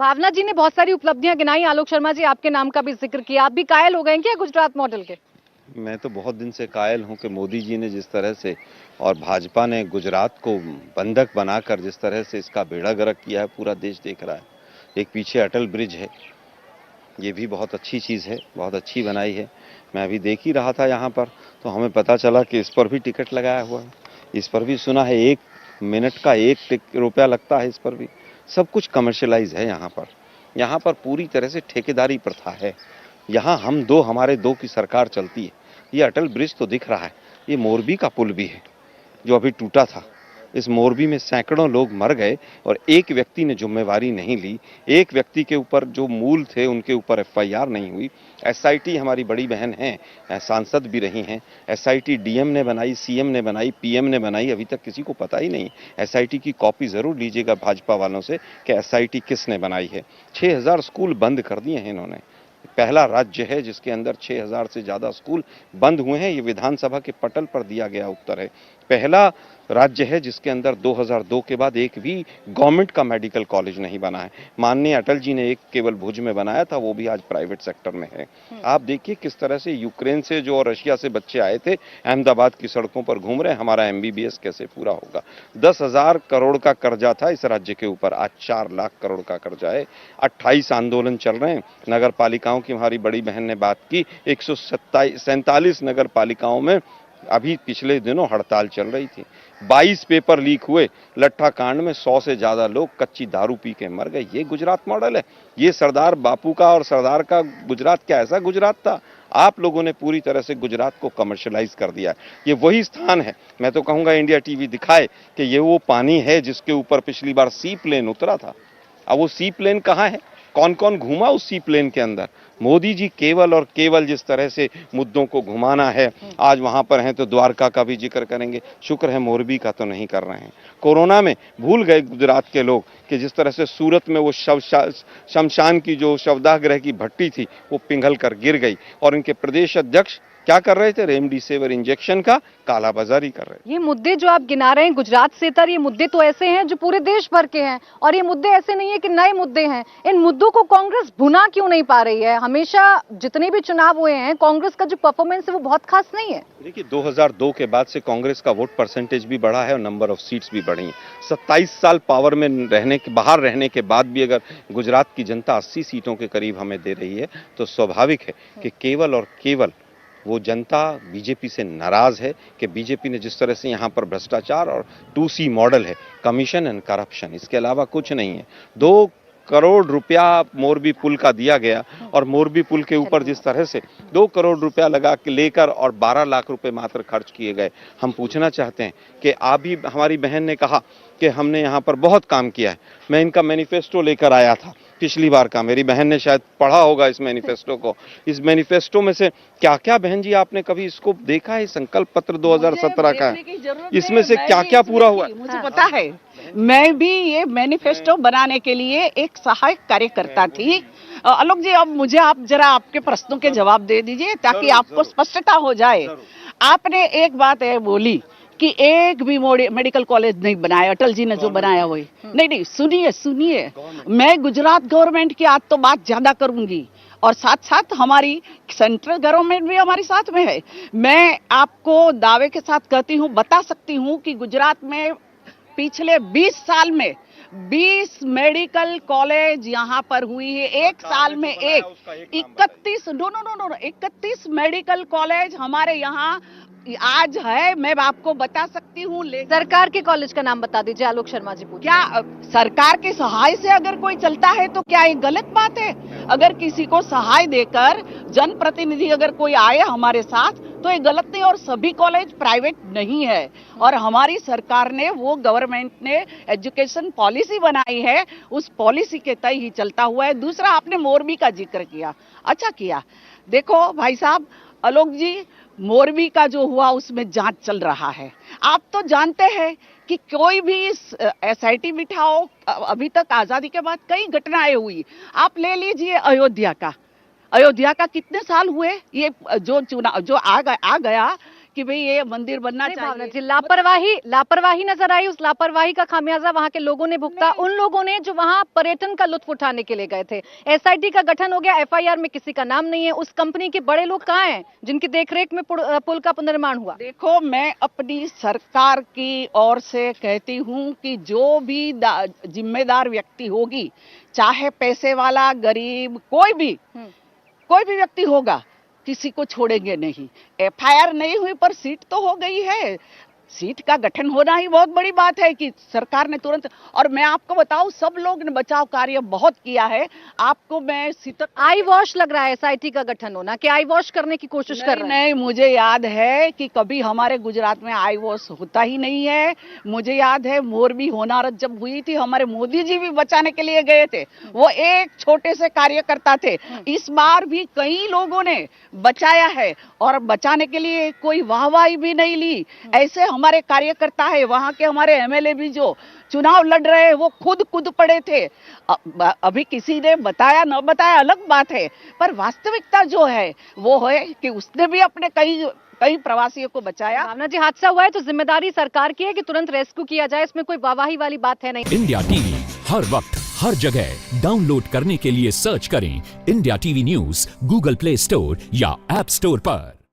भावना जी ने बहुत सारी उपलब्धियां गिनाई, आलोक शर्मा जी आपके नाम का भी जिक्र किया। आप भी कायल हो गए क्या गुजरात मॉडल के? मैं तो बहुत दिन से कायल हूं कि मोदी जी ने जिस तरह से और भाजपा ने गुजरात को बंधक बनाकर जिस तरह से इसका बेड़ा गर्क किया है, पूरा देश देख रहा है। एक पीछे अटल ब्रिज है, ये भी बहुत अच्छी चीज़ है, बहुत अच्छी बनाई है। मैं अभी देख ही रहा था यहाँ पर, तो हमें पता चला कि इस पर भी टिकट लगाया हुआ है। इस पर भी सुना है 1 मिनट का 1 रुपया लगता है इस पर भी। सब कुछ कमर्शियलाइज है यहाँ पर। यहाँ पर पूरी तरह से ठेकेदारी प्रथा है। यहाँ हम दो हमारे दो की सरकार चलती है। ये अटल ब्रिज तो दिख रहा है, ये मोरबी का पुल भी है जो अभी टूटा था। इस मोरबी में सैकड़ों लोग मर गए और एक व्यक्ति ने जिम्मेवारी नहीं ली। एक व्यक्ति के ऊपर जो मूल थे उनके ऊपर एफआईआर नहीं हुई। एसआईटी हमारी बड़ी बहन है, सांसद भी रही हैं। एसआईटी डीएम ने बनाई, सीएम ने बनाई, पीएम ने बनाई, अभी तक किसी को पता ही नहीं। एसआईटी की कॉपी जरूर लीजिएगा भाजपा वालों से कि एसआईटी किसने बनाई है। 6000 स्कूल बंद कर दिए हैं इन्होंने। पहला राज्य है जिसके अंदर 6000 से ज्यादा स्कूल बंद हुए हैं। ये विधानसभा के पटल पर दिया गया उत्तर है। पहला राज्य है जिसके अंदर 2002 के बाद एक भी गवर्नमेंट का मेडिकल कॉलेज नहीं बना है। माननीय अटल जी ने एक केवल भुज में बनाया था, वो भी आज प्राइवेट सेक्टर में है। आप देखिए किस तरह से यूक्रेन से जो और रशिया से बच्चे आए थे, अहमदाबाद की सड़कों पर घूम रहे हैं। हमारा एमबीबीएस कैसे पूरा होगा? 10,000 करोड़ का कर्जा था इस राज्य के ऊपर, आज 4 लाख करोड़ का कर्जा है। 28 आंदोलन चल रहे हैं। नगर पालिकाओं की हमारी बड़ी बहन ने बात की, 147 नगर पालिकाओं में अभी पिछले दिनों हड़ताल चल रही थी। 22 पेपर लीक हुए। लट्ठा कांड में 100 से ज्यादा लोग कच्ची दारू पी के मर गए। ये गुजरात मॉडल है? ये सरदार बापू का और सरदार का गुजरात क्या ऐसा गुजरात था? आप लोगों ने पूरी तरह से गुजरात को कमर्शियलाइज कर दिया। ये वही स्थान है, मैं तो कहूंगा इंडिया टीवी दिखाए कि ये वो पानी है जिसके ऊपर पिछली बार सी प्लेन उतरा था। अब वो सी प्लेन कहाँ है? कौन कौन घूमा उस सी प्लेन के अंदर? मोदी जी केवल और केवल जिस तरह से मुद्दों को घुमाना है, आज वहां पर हैं तो द्वारका का भी जिक्र करेंगे। शुक्र है मोरबी का तो नहीं कर रहे हैं। कोरोना में भूल गए गुजरात के लोग कि जिस तरह से सूरत में वो शमशान की जो शवदाह की भट्टी थी वो पिघल कर गिर गई और इनके प्रदेश अध्यक्ष क्या कर रहे थे? रेमडेसिविर इंजेक्शन का कालाबाजारी कर रहे थे। ये मुद्दे जो आप गिना रहे हैं गुजरात से तर, ये मुद्दे तो ऐसे हैं जो पूरे देश भर के हैं, और ये मुद्दे ऐसे नहीं है कि नए मुद्दे हैं। इन मुद्दों को कांग्रेस भुना क्यों नहीं पा रही है? हमेशा जितने भी चुनाव हुए हैं कांग्रेस का जो परफॉर्मेंस है वो बहुत खास नहीं है। देखिए 2002 के बाद से कांग्रेस का वोट परसेंटेज भी बढ़ा है और नंबर ऑफ सीट्स भी बढ़ी हैं। 27 साल पावर में बाहर रहने के बाद भी अगर गुजरात की जनता 80 सीटों के करीब हमें दे रही है तो स्वाभाविक है कि केवल और केवल वो जनता बीजेपी से नाराज है कि बीजेपी ने जिस तरह से यहाँ पर भ्रष्टाचार और 2C मॉडल है, कमीशन एंड करप्शन, इसके अलावा कुछ नहीं है। 2 करोड़ रुपया मोरबी पुल का दिया गया और मोरबी पुल के ऊपर जिस तरह से 2 करोड़ रुपया लगा के लेकर और 12 लाख रुपए मात्र खर्च किए गए। हम पूछना चाहते हैं कि अभी हमारी बहन ने कहा कि हमने यहाँ पर बहुत काम किया है। मैं इनका मैनिफेस्टो लेकर आया था पिछली बार का, मेरी बहन ने शायद पढ़ा होगा इस मैनिफेस्टो को। इस मैनिफेस्टो में से क्या क्या बहन जी आपने कभी इसको देखा है? संकल्प पत्र 2017 का है, इसमें से क्या क्या पूरा हुआ? मुझे पता है, मैं भी ये मैनिफेस्टो बनाने के लिए एक सहायक कार्यकर्ता थी। आलोक जी, अब मुझे आप जरा आपके प्रश्नों के जवाब दे दीजिए ताकि आपको स्पष्टता हो जाए। आपने एक बात है बोली कि एक भी मेडिकल कॉलेज नहीं बनाया, अटल जी ने जो बनाया वही नहीं। सुनिए सुनिए, मैं गुजरात गवर्नमेंट की आज तो बात ज्यादा करूंगी और साथ साथ हमारी सेंट्रल गवर्नमेंट भी हमारे साथ में है। मैं आपको दावे के साथ कहती हूँ, बता सकती हूँ कि गुजरात में पिछले 20 साल में 20 मेडिकल कॉलेज यहाँ पर हुई है। एक साल में 31 मेडिकल कॉलेज हमारे यहाँ आज है। मैं आपको बता सकती हूँ। सरकार के कॉलेज का नाम बता दीजिए आलोक शर्मा जी। क्या सरकार के सहाय से अगर कोई चलता है तो क्या ये गलत बात है? अगर किसी को सहाय देकर जनप्रतिनिधि अगर कोई आए हमारे साथ तो ये गलत नहीं। और सभी कॉलेज प्राइवेट नहीं है और हमारी सरकार ने, वो गवर्नमेंट ने एजुकेशन पॉलिसी बनाई है, उस पॉलिसी के तय ही चलता हुआ है। दूसरा, आपने मोरबी का जिक्र किया, अच्छा किया। देखो भाई साहब, आलोक जी, मोरबी का जो हुआ उसमें जांच चल रहा है। आप तो जानते हैं कि कोई भी एसआईटी बिठाओ, अभी तक आजादी के बाद कई घटनाएं हुई। आप ले लीजिए अयोध्या का कितने साल हुए? ये जो चुनाव जो आ गया कि भाई ये मंदिर बनना नहीं, भावना चाहिए। जी, लापरवाही नजर आई। उस लापरवाही का खामियाजा वहां के लोगों ने भुगता, उन लोगों ने जो वहां पर्यटन का लुत्फ उठाने के लिए गए थे। एसआईटी का गठन हो गया, एफआईआर में किसी का नाम नहीं है। उस कंपनी के बड़े लोग कहाँ हैं जिनकी देखरेख में पुल का पुनर्निर्माण हुआ? देखो, मैं अपनी सरकार की ओर से कहती हूँ कि जो भी जिम्मेदार व्यक्ति होगी, चाहे पैसे वाला, गरीब, कोई भी व्यक्ति होगा, किसी को छोड़ेंगे नहीं। एफआईआर नहीं हुई पर सीट तो हो गई है। सीट का गठन होना ही बहुत बड़ी बात है कि सरकार ने तुरंत। और मैं आपको बताऊं, सब लोग ने बचाव कार्य बहुत किया है। आपको मैं आई वॉश लग रहा है एसआईटी का गठन होना, कि आई वॉश करने की कोशिश कर रहे हैं? नहीं, मुझे याद है कि कभी हमारे गुजरात में आई वॉश होता ही नहीं है। मुझे याद है मोरबी होनारत जब हुई थी, हमारे मोदी जी भी बचाने के लिए गए थे। वो एक छोटे से कार्यकर्ता थे। इस बार भी कई लोगों ने बचाया है और बचाने के लिए कोई वाहवाही भी नहीं ली। ऐसे हमारे कार्यकर्ता है, वहां के हमारे एमएलए भी जो चुनाव लड़ रहे हैं, वो खुद कूद पड़े थे। अभी किसी ने बताया न बताया अलग बात है, पर वास्तविकता जो है वो है कि उसने भी अपने कई प्रवासियों को बचाया। भावना जी, हादसा हुआ है तो जिम्मेदारी सरकार की है कि तुरंत रेस्क्यू किया जाए, इसमें कोई वाहवाही वाली बात है नहीं। इंडिया टीवी हर वक्त हर जगह डाउनलोड करने के लिए सर्च करें India TV news Google play store या ऐप स्टोर पर।